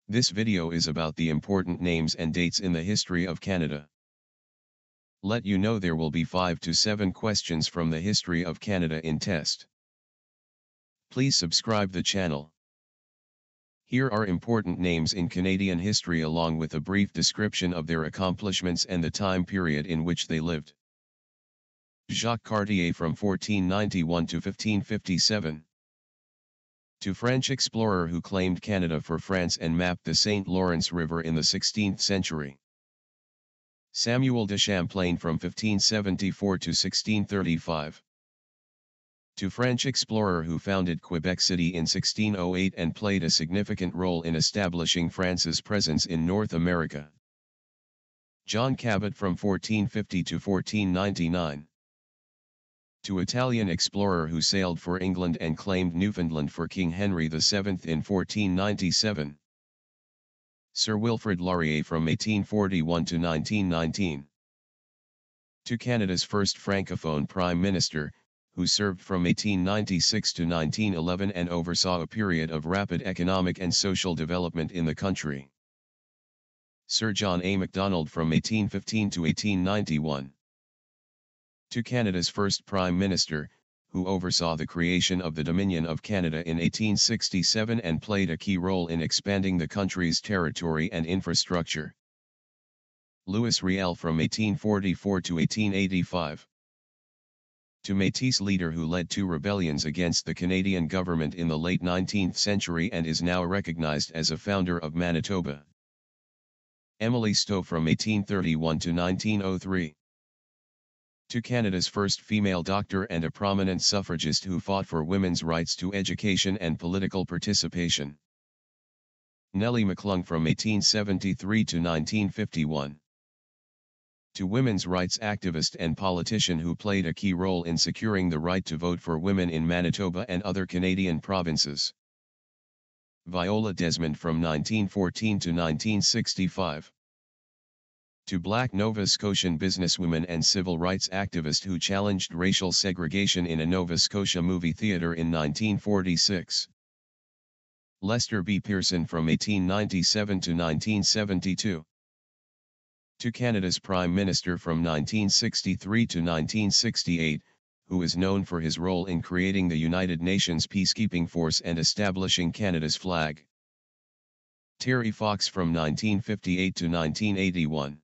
This video is about the important names and dates in the history of Canada. Let you know there will be 5 to 7 questions from the history of Canada in test. Please subscribe the channel. Here are important names in Canadian history along with a brief description of their accomplishments and the time period in which they lived. Jacques Cartier from 1491 to 1557. To French explorer who claimed Canada for France and mapped the St. Lawrence River in the 16th century. Samuel de Champlain from 1574 to 1635. To French explorer who founded Quebec City in 1608 and played a significant role in establishing France's presence in North America. John Cabot from 1450 to 1499. To Italian explorer who sailed for England and claimed Newfoundland for King Henry VII in 1497. Sir Wilfrid Laurier from 1841 to 1919. To Canada's first Francophone Prime Minister, who served from 1896 to 1911 and oversaw a period of rapid economic and social development in the country. Sir John A. Macdonald from 1815 to 1891. To Canada's first Prime Minister, who oversaw the creation of the Dominion of Canada in 1867 and played a key role in expanding the country's territory and infrastructure. Louis Riel from 1844 to 1885. To Métis leader who led 2 rebellions against the Canadian government in the late 19th century and is now recognized as a founder of Manitoba. Emily Stowe from 1831 to 1903. To Canada's first female doctor and a prominent suffragist who fought for women's rights to education and political participation. Nellie McClung from 1873 to 1951. To women's rights activist and politician who played a key role in securing the right to vote for women in Manitoba and other Canadian provinces. Viola Desmond from 1914 to 1965. To Black Nova Scotian businesswoman and civil rights activist who challenged racial segregation in a Nova Scotia movie theatre in 1946. Lester B. Pearson from 1897 to 1972. To Canada's Prime Minister from 1963 to 1968, who is known for his role in creating the United Nations Peacekeeping Force and establishing Canada's flag. Terry Fox from 1958 to 1981.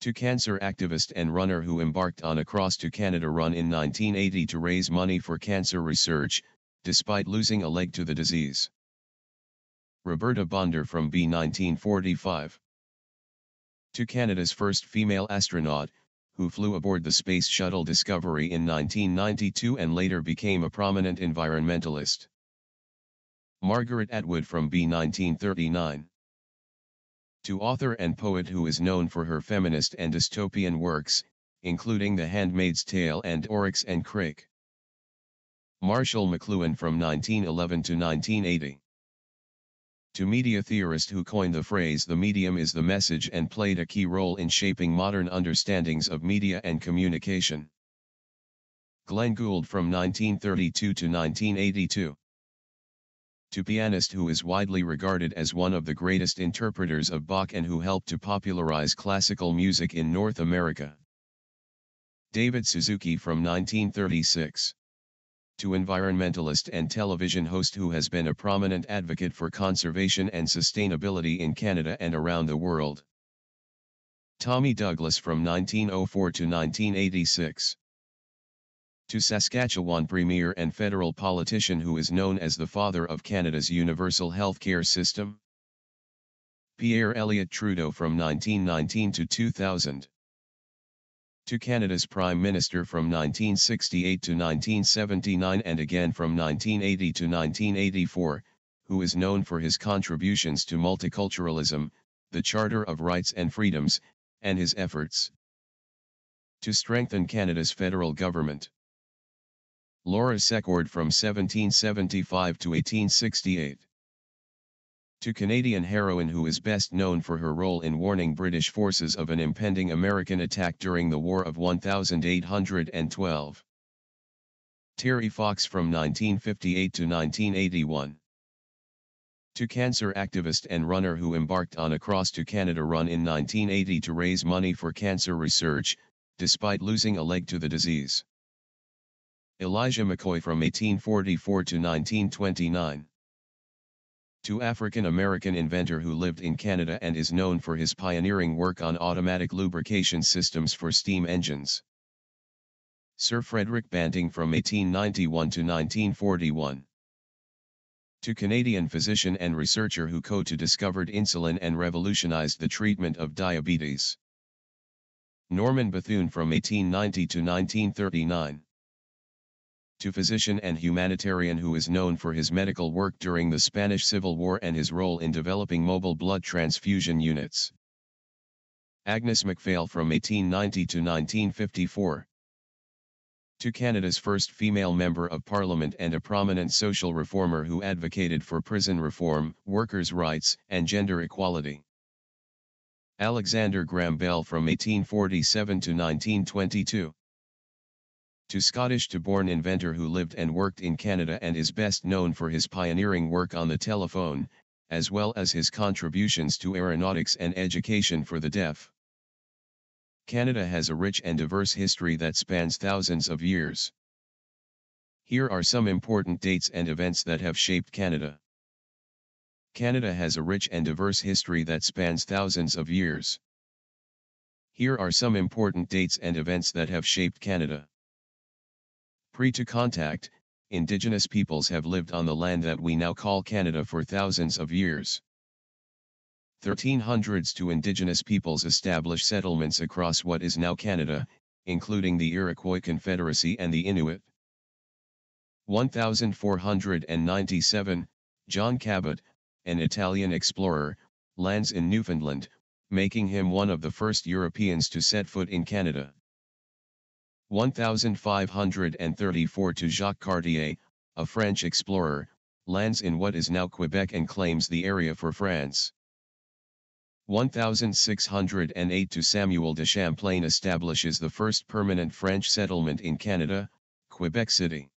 To cancer activist and runner who embarked on a Cross to Canada run in 1980 to raise money for cancer research, despite losing a leg to the disease. Roberta Bonder from B. 1945. To Canada's first female astronaut, who flew aboard the Space Shuttle Discovery in 1992 and later became a prominent environmentalist. Margaret Atwood from B. 1939. To author and poet who is known for her feminist and dystopian works, including The Handmaid's Tale and Oryx and Crake. Marshall McLuhan from 1911 to 1980. To media theorist who coined the phrase "the medium is the message" and played a key role in shaping modern understandings of media and communication. Glenn Gould from 1932 to 1982. To pianist who is widely regarded as one of the greatest interpreters of Bach and who helped to popularize classical music in North America. David Suzuki from 1936. To environmentalist and television host who has been a prominent advocate for conservation and sustainability in Canada and around the world. Tommy Douglas from 1904 to 1986. To Saskatchewan Premier and federal politician who is known as the father of Canada's universal healthcare system. Pierre Elliott Trudeau from 1919 to 2000. To Canada's Prime Minister from 1968 to 1979 and again from 1980 to 1984, who is known for his contributions to multiculturalism, the Charter of Rights and Freedoms, and his efforts to strengthen Canada's federal government. Laura Secord from 1775 to 1868. To Canadian heroine who is best known for her role in warning British forces of an impending American attack during the War of 1812. Terry Fox from 1958 to 1981. To cancer activist and runner who embarked on a Cross to Canada run in 1980 to raise money for cancer research, despite losing a leg to the disease. Elijah McCoy from 1844 to 1929. To African-American inventor who lived in Canada and is known for his pioneering work on automatic lubrication systems for steam engines. Sir Frederick Banting from 1891 to 1941. To Canadian physician and researcher who co-discovered insulin and revolutionized the treatment of diabetes. Norman Bethune from 1890 to 1939. To physician and humanitarian who is known for his medical work during the Spanish Civil War and his role in developing mobile blood transfusion units. Agnes MacPhail from 1890 to 1954. To Canada's first female member of Parliament and a prominent social reformer who advocated for prison reform, workers' rights, and gender equality. Alexander Graham Bell from 1847 to 1922. To Scottish-born inventor who lived and worked in Canada and is best known for his pioneering work on the telephone, as well as his contributions to aeronautics and education for the deaf. Canada has a rich and diverse history that spans thousands of years. Here are some important dates and events that have shaped Canada. Canada has a rich and diverse history that spans thousands of years. Here are some important dates and events that have shaped Canada. Pre-to-contact, Indigenous peoples have lived on the land that we now call Canada for thousands of years. 1300s to Indigenous peoples established settlements across what is now Canada, including the Iroquois Confederacy and the Inuit. 1497, John Cabot, an Italian explorer, lands in Newfoundland, making him one of the first Europeans to set foot in Canada. 1534 to Jacques Cartier, a French explorer, lands in what is now Quebec and claims the area for France. 1608 to Samuel de Champlain establishes the first permanent French settlement in Canada, Quebec City.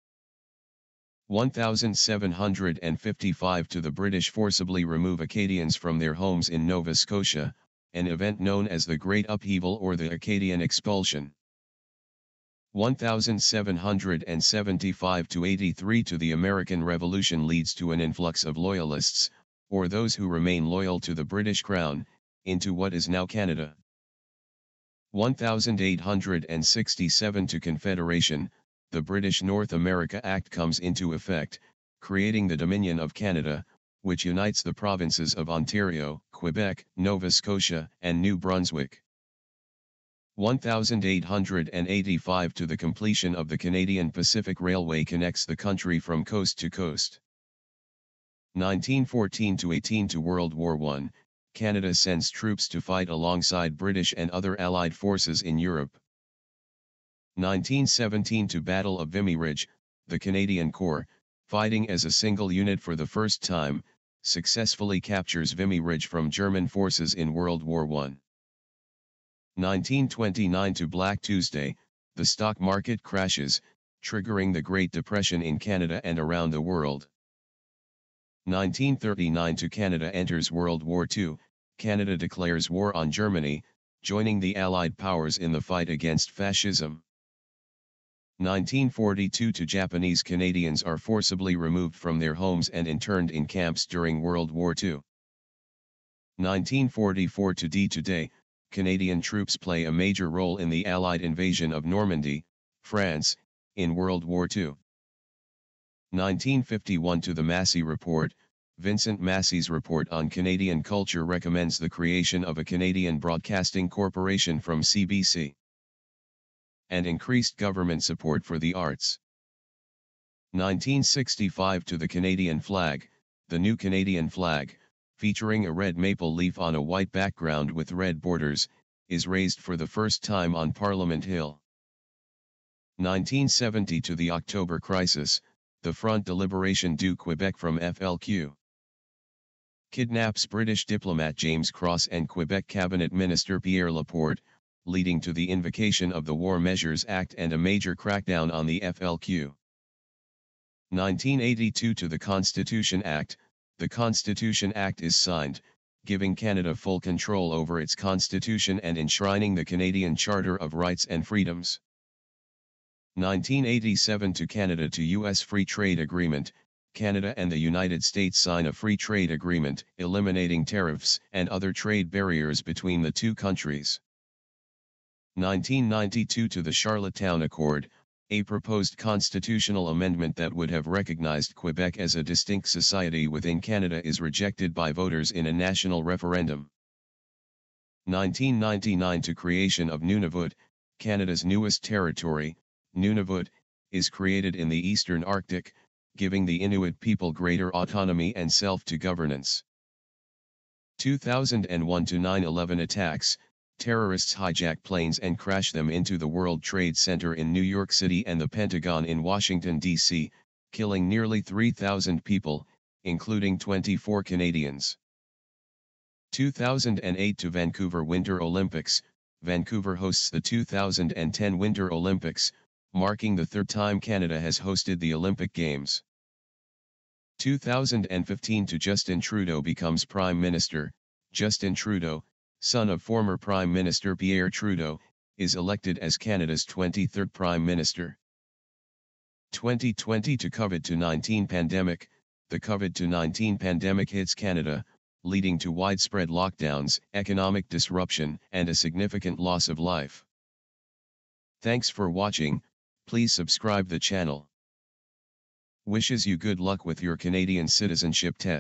1755 to the British forcibly remove Acadians from their homes in Nova Scotia, an event known as the Great Upheaval or the Acadian Expulsion. 1775 to 83 to the American Revolution leads to an influx of loyalists, or those who remain loyal to the British Crown, into what is now Canada. 1867 to Confederation, the British North America Act comes into effect, creating the Dominion of Canada, which unites the provinces of Ontario, Quebec, Nova Scotia, and New Brunswick. 1885 to the completion of the Canadian Pacific Railway connects the country from coast to coast. 1914 to 18 to World War I, Canada sends troops to fight alongside British and other Allied forces in Europe. 1917 to Battle of Vimy Ridge, the Canadian Corps, fighting as a single unit for the first time, successfully captures Vimy Ridge from German forces in World War I. 1929 to Black Tuesday, the stock market crashes, triggering the Great Depression in Canada and around the world. 1939 to Canada enters World War II, Canada declares war on Germany, joining the Allied powers in the fight against fascism. 1942 to Japanese Canadians are forcibly removed from their homes and interned in camps during World War II. 1944 to D-Day, Canadian troops play a major role in the Allied invasion of Normandy, France, in World War II. 1951 to the Massey Report, Vincent Massey's report on Canadian culture recommends the creation of a Canadian Broadcasting Corporation from CBC. And increased government support for the arts. 1965 to the Canadian flag, the new Canadian flag, featuring a red maple leaf on a white background with red borders, is raised for the first time on Parliament Hill. 1970 to the October Crisis, the Front de Liberation du Québec from FLQ. Kidnaps British diplomat James Cross and Quebec Cabinet Minister Pierre Laporte, leading to the invocation of the War Measures Act and a major crackdown on the FLQ. 1982 to the Constitution Act, The Constitution Act is signed, giving Canada full control over its constitution and enshrining the Canadian Charter of Rights and Freedoms. 1987 to Canada to U.S. Free Trade Agreement. Canada and the United States sign a free trade agreement, eliminating tariffs and other trade barriers between the two countries. 1992 to the Charlottetown Accord, a proposed constitutional amendment that would have recognized Quebec as a distinct society within Canada is rejected by voters in a national referendum. 1999 to creation of Nunavut, Canada's newest territory. Nunavut is created in the Eastern Arctic, giving the Inuit people greater autonomy and self-governance. 2001 to 9/11 attacks. Terrorists hijack planes and crash them into the World Trade Center in New York City and the Pentagon in Washington, D.C., killing nearly 3,000 people, including 24 Canadians. 2008 to Vancouver Winter Olympics. Vancouver hosts the 2010 Winter Olympics, marking the third time Canada has hosted the Olympic Games. 2015 to Justin Trudeau becomes Prime Minister. Justin Trudeau, son of former Prime Minister Pierre Trudeau, is elected as Canada's 23rd Prime Minister. 2020 to COVID-19 pandemic. The COVID-19 pandemic hits Canada, leading to widespread lockdowns, economic disruption, and a significant loss of life. Thanks for watching. Please subscribe the channel. Wishes you good luck with your Canadian citizenship test.